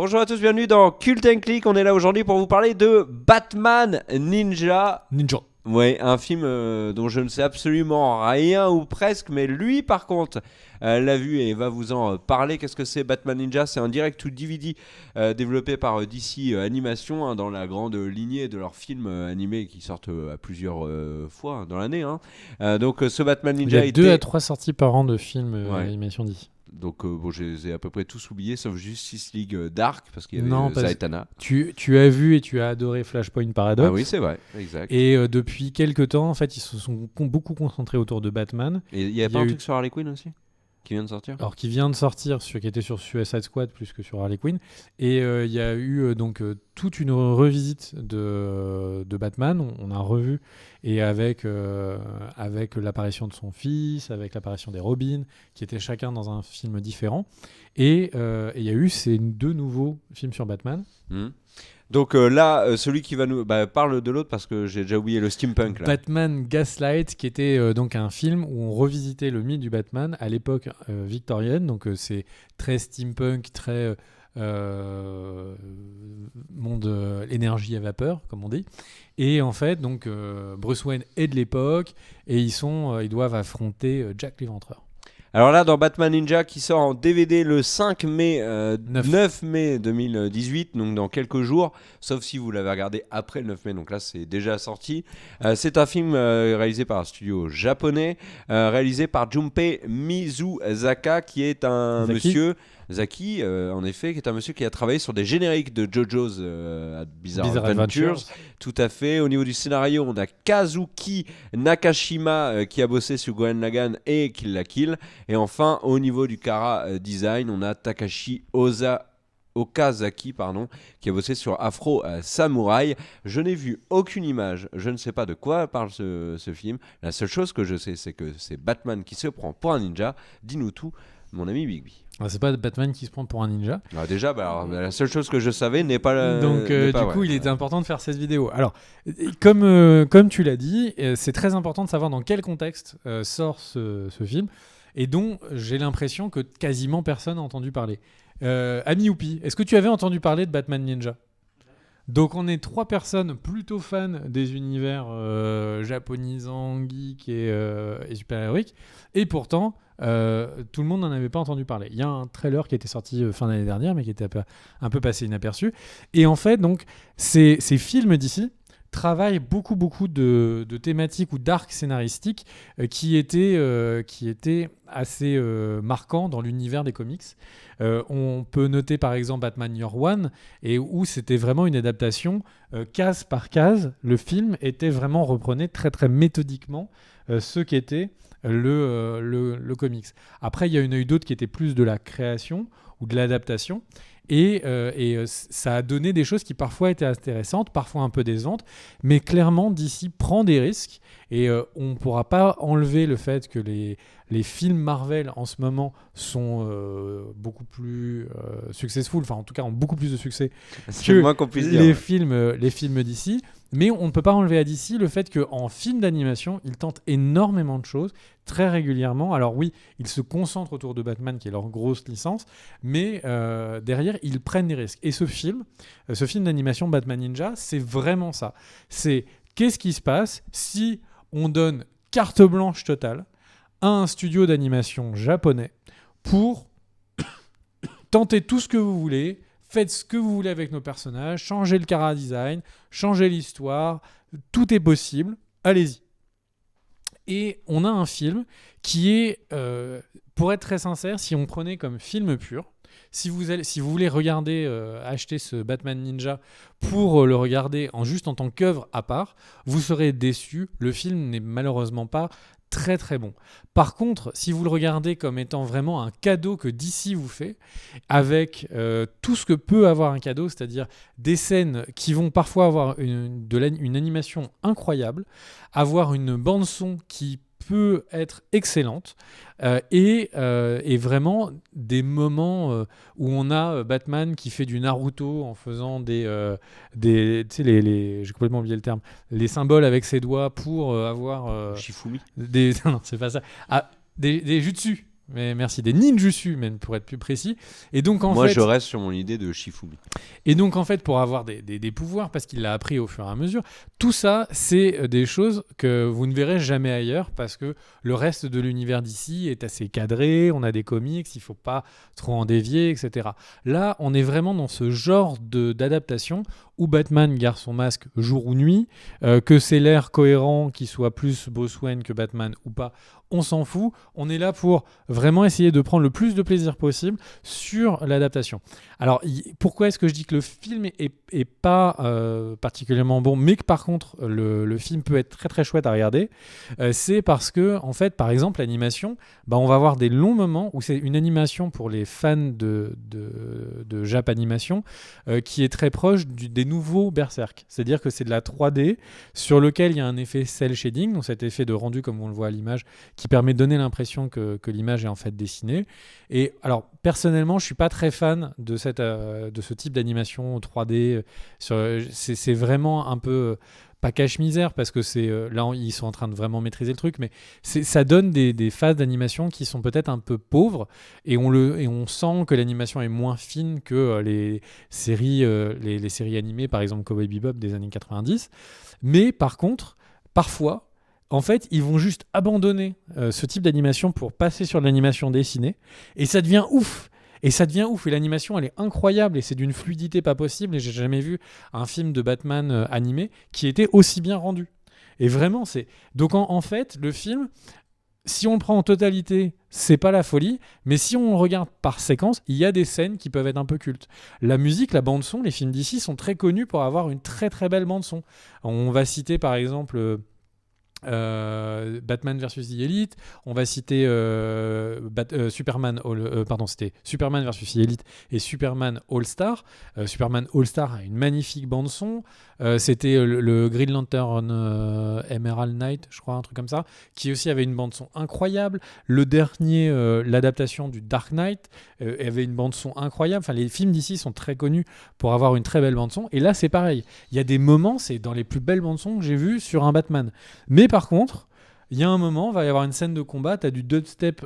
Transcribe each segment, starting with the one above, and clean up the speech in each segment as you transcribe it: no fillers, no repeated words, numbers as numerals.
Bonjour à tous, bienvenue dans Cult & Click. On est là aujourd'hui pour vous parler de Batman Ninja. Ouais, un film dont je ne sais absolument rien ou presque, mais lui par contre l'a vu et va vous en parler. Qu'est-ce que c'est Batman Ninja? C'est un direct to DVD développé par DC Animation dans la grande lignée de leurs films animés qui sortent à plusieurs fois dans l'année. Donc ce Batman Ninja il y a 2 à 3 sorties par an de films animation DC. Donc je les ai à peu près tous oubliés sauf Justice League Dark parce qu'il y avait Zatanna. Tu as vu et tu as adoré Flashpoint Paradox. Ah oui, c'est vrai, exact. Et depuis quelques temps, en fait, ils se sont beaucoup concentrés autour de Batman. Et il y a pas un truc sur Harley Quinn aussi qui vient de sortir? Alors qui vient de sortir, qui était sur Suicide Squad plus que sur Harley Quinn. Et il y a eu toute une revisite de Batman. On a revu et avec l'apparition de son fils, avec l'apparition des Robins, qui étaient chacun dans un film différent. Et il y a eu ces 2 nouveaux films sur Batman. Donc là, celui qui va nous parle de l'autre parce que j'ai déjà oublié le steampunk là. Batman Gaslight, qui était donc un film où on revisitait le mythe du Batman à l'époque victorienne. Donc c'est très steampunk, très monde énergie à vapeur, comme on dit. Et en fait, donc Bruce Wayne est de l'époque et ils doivent affronter Jack l'Éventreur. Alors là, dans Batman Ninja, qui sort en DVD le 9 mai 2018, donc dans quelques jours, sauf si vous l'avez regardé après le 9 mai, donc là c'est déjà sorti. C'est un film réalisé par un studio japonais, réalisé par Junpei Mizuzaka, qui est un monsieur... Zaki, en effet, qui est un monsieur qui a travaillé sur des génériques de JoJo's Bizarre Adventures. Tout à fait. Au niveau du scénario, on a Kazuki Nakashima qui a bossé sur Gurren Lagann et Kill la Kill. Et enfin, au niveau du Kara Design, on a Takashi Okazaki, qui a bossé sur Afro Samurai. Je n'ai vu aucune image, je ne sais pas de quoi parle ce film. La seule chose que je sais, c'est que c'est Batman qui se prend pour un ninja. Dis-nous tout, mon ami Bigby. C'est pas Batman qui se prend pour un ninja. Déjà, la seule chose que je savais n'est pas... Donc il était important de faire cette vidéo. Alors, comme tu l'as dit, c'est très important de savoir dans quel contexte sort ce film, et dont j'ai l'impression que quasiment personne n'a entendu parler. Ami Youpi, est-ce que tu avais entendu parler de Batman Ninja ? Donc on est 3 personnes plutôt fans des univers japonisants, geeks et super-héroïques, et pourtant tout le monde n'en avait pas entendu parler. Il y a un trailer qui a été sorti fin d'année dernière, mais qui était un peu passé inaperçu. Et en fait, donc, ces films d'ici travaillent beaucoup de thématiques ou d'arcs scénaristiques qui étaient assez marquants dans l'univers des comics. On peut noter par exemple Batman Year One, et où c'était vraiment une adaptation case par case. Le film reprenait très très méthodiquement ce qu'était le comics. Après, il y a eu d'autres qui étaient plus de la création ou de l'adaptation. Et ça a donné des choses qui parfois étaient intéressantes, parfois un peu décevantes, mais clairement DC prend des risques, et on ne pourra pas enlever le fait que les films Marvel en ce moment sont beaucoup plus successful, enfin en tout cas ont beaucoup plus de succès que les films DC. Mais on ne peut pas enlever à DC le fait qu'en film d'animation, ils tentent énormément de choses, très régulièrement. Alors oui, ils se concentrent autour de Batman, qui est leur grosse licence, mais derrière, ils prennent des risques. Et ce film d'animation Batman Ninja, c'est vraiment ça. C'est qu'est-ce qui se passe si on donne carte blanche totale à un studio d'animation japonais pour tenter tout ce que vous voulez. Faites ce que vous voulez avec nos personnages, changez le chara design, changez l'histoire, tout est possible, allez-y. Et on a un film qui est, pour être très sincère, si on prenait comme film pur, si vous voulez regarder, acheter ce Batman Ninja pour le regarder juste en tant qu'œuvre à part, vous serez déçu. Le film n'est malheureusement pas très très bon. Par contre, si vous le regardez comme étant vraiment un cadeau que DC vous fait, avec tout ce que peut avoir un cadeau, c'est-à-dire des scènes qui vont parfois avoir une animation incroyable, avoir une bande-son qui peut être excellente, et vraiment des moments où on a Batman qui fait du Naruto en faisant des tu sais, j'ai complètement oublié le terme, les symboles avec ses doigts pour avoir Shifumi. non, c'est pas ça, des jutsu. Mais merci, des ninjutsu même pour être plus précis. Et donc Moi, je reste sur mon idée de Shifumi. Et donc en fait, pour avoir des pouvoirs, parce qu'il l'a appris au fur et à mesure, tout ça, c'est des choses que vous ne verrez jamais ailleurs, parce que le reste de l'univers d'ici est assez cadré, on a des comics, il faut pas trop en dévier, etc. Là, on est vraiment dans ce genre d'adaptation où Batman garde son masque jour ou nuit, que c'est l'air cohérent, qu'il soit plus Bruce Wayne que Batman ou pas, on s'en fout. On est là pour vraiment essayer de prendre le plus de plaisir possible sur l'adaptation. Alors, pourquoi est-ce que je dis que le film est pas particulièrement bon, mais que par contre, le film peut être très très chouette à regarder? C'est parce que, en fait, par exemple, l'animation, on va avoir des longs moments où c'est une animation pour les fans de Jap Animation qui est très proche des nouveaux Berserk. C'est-à-dire que c'est de la 3D sur lequel il y a un effet cel shading, donc cet effet de rendu comme on le voit à l'image, qui permet de donner l'impression que l'image est en fait dessinée. Et alors, personnellement, je suis pas très fan de ce type d'animation 3D. C'est vraiment un peu pas cache-misère, parce que là, ils sont en train de vraiment maîtriser le truc, mais ça donne des phases d'animation qui sont peut-être un peu pauvres, et on sent que l'animation est moins fine que les séries animées, par exemple Cowboy Bebop des années 90. Mais par contre, parfois, en fait, ils vont juste abandonner ce type d'animation pour passer sur de l'animation dessinée, et ça devient ouf. Et ça devient ouf, et l'animation elle est incroyable, et c'est d'une fluidité pas possible, et j'ai jamais vu un film de Batman animé qui était aussi bien rendu. Et vraiment, c'est... Donc en fait, le film, si on le prend en totalité, c'est pas la folie, mais si on le regarde par séquence, il y a des scènes qui peuvent être un peu cultes. La musique, la bande-son, les films d'ici sont très connus pour avoir une très très belle bande-son. On va citer par exemple... Batman vs The Elite, on va citer Superman c'était Superman vs The Elite et Superman All Star. Superman All Star a une magnifique bande son. C'était le Green Lantern Emerald Knight, je crois, un truc comme ça, qui aussi avait une bande son incroyable. Le dernier, l'adaptation du Dark Knight, avait une bande son incroyable. Enfin, les films d'ici sont très connus pour avoir une très belle bande son, et là c'est pareil, il y a des moments, c'est dans les plus belles bandes son que j'ai vues sur un Batman. Mais par contre, il y a un moment, il va y avoir une scène de combat, tu as du dubstep,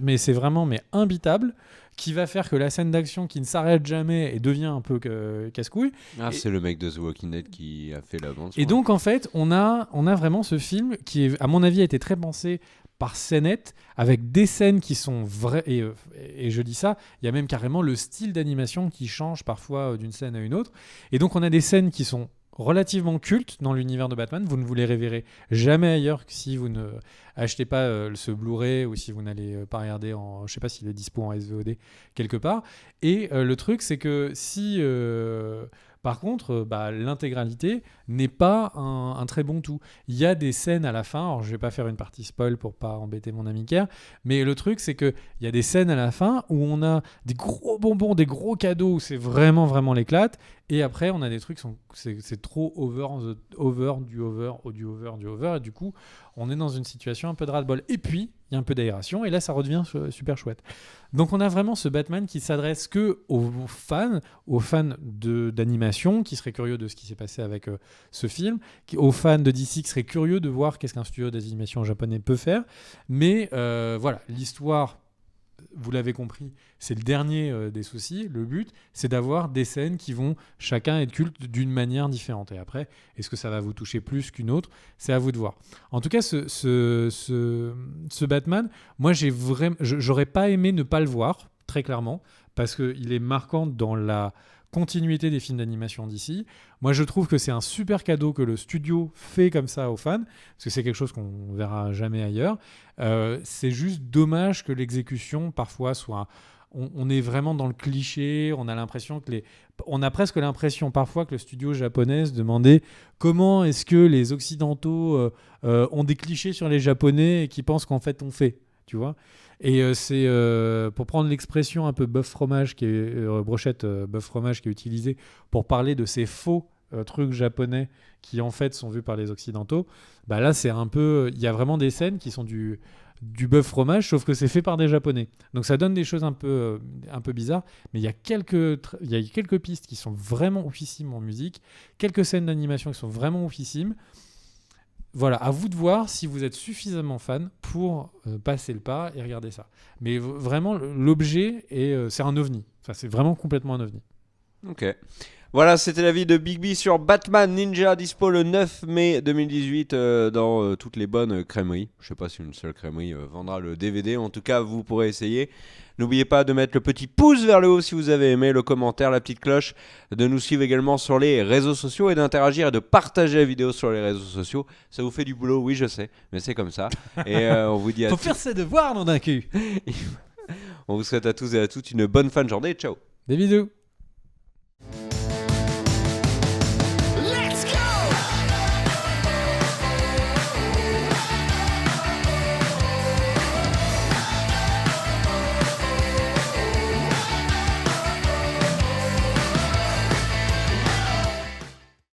mais c'est vraiment imbitable, qui va faire que la scène d'action qui ne s'arrête jamais et devient un peu casse-couille. C'est le mec de The Walking Dead qui a fait la bande. Et donc en fait, on a vraiment ce film qui, à mon avis, a été très pensé par scénette, avec des scènes qui sont vraies, et je dis ça, il y a même carrément le style d'animation qui change parfois d'une scène à une autre. Et donc on a des scènes qui sont relativement culte dans l'univers de Batman. Vous ne vous les reverrez jamais ailleurs que si vous ne achetez pas ce Blu-ray, ou si vous n'allez pas regarder je sais pas s'il est dispo en SVOD quelque part. Et le truc, c'est que si par contre, l'intégralité n'est pas un très bon tout. Il y a des scènes à la fin, alors je vais pas faire une partie spoil pour pas embêter mon ami Kerr, mais le truc, c'est qu'il y a des scènes à la fin où on a des gros bonbons, des gros cadeaux, où c'est vraiment, vraiment l'éclate, et après, on a des trucs, c'est trop du over, et du coup, on est dans une situation un peu de ras-le-bol. Et puis, il y a un peu d'aération, et là, ça redevient super chouette. Donc, on a vraiment ce Batman qui s'adresse que aux fans d'animation, qui seraient curieux de ce qui s'est passé avec ce film, aux fans de DC qui seraient curieux de voir qu'est-ce qu'un studio d'animation japonais peut faire. Mais voilà, l'histoire... Vous l'avez compris, c'est le dernier des soucis. Le but, c'est d'avoir des scènes qui vont chacun être cultes d'une manière différente. Et après, est-ce que ça va vous toucher plus qu'une autre? C'est à vous de voir. En tout cas, ce Batman, moi, j'aurais pas aimé ne pas le voir, très clairement, parce qu'il est marquant dans la continuité des films d'animation d'ici. Moi, je trouve que c'est un super cadeau que le studio fait comme ça aux fans, parce que c'est quelque chose qu'on verra jamais ailleurs. C'est juste dommage que l'exécution, parfois, soit... On est vraiment dans le cliché, on a presque l'impression parfois que le studio japonais se demandait comment est-ce que les Occidentaux ont des clichés sur les Japonais et qui pensent qu'en fait on fait, tu vois. Et c'est pour prendre l'expression un peu bœuf fromage, brochette bœuf fromage qui est utilisée pour parler de ces faux trucs japonais qui en fait sont vus par les Occidentaux. Là c'est un peu, il y a vraiment des scènes qui sont du bœuf fromage, sauf que c'est fait par des Japonais. Donc ça donne des choses un peu bizarres, mais il y a quelques pistes qui sont vraiment oufissimes en musique, quelques scènes d'animation qui sont vraiment oufissimes. voilà, à vous de voir si vous êtes suffisamment fan pour passer le pas et regarder ça. Mais vraiment, l'objet, c'est un ovni. Enfin, c'est vraiment complètement un ovni. Ok. Voilà, c'était l'avis de Big B sur Batman Ninja, dispo le 9 mai 2018 dans toutes les bonnes crèmeries. Je sais pas si une seule crèmerie vendra le DVD, en tout cas vous pourrez essayer. N'oubliez pas de mettre le petit pouce vers le haut si vous avez aimé, le commentaire, la petite cloche, de nous suivre également sur les réseaux sociaux et d'interagir et de partager la vidéo sur les réseaux sociaux. Ça vous fait du boulot, oui je sais, mais c'est comme ça. Et on vous dit à Faut faire ses devoirs, nom d'un cul. on vous souhaite à tous et à toutes une bonne fin de journée, ciao. Des bisous.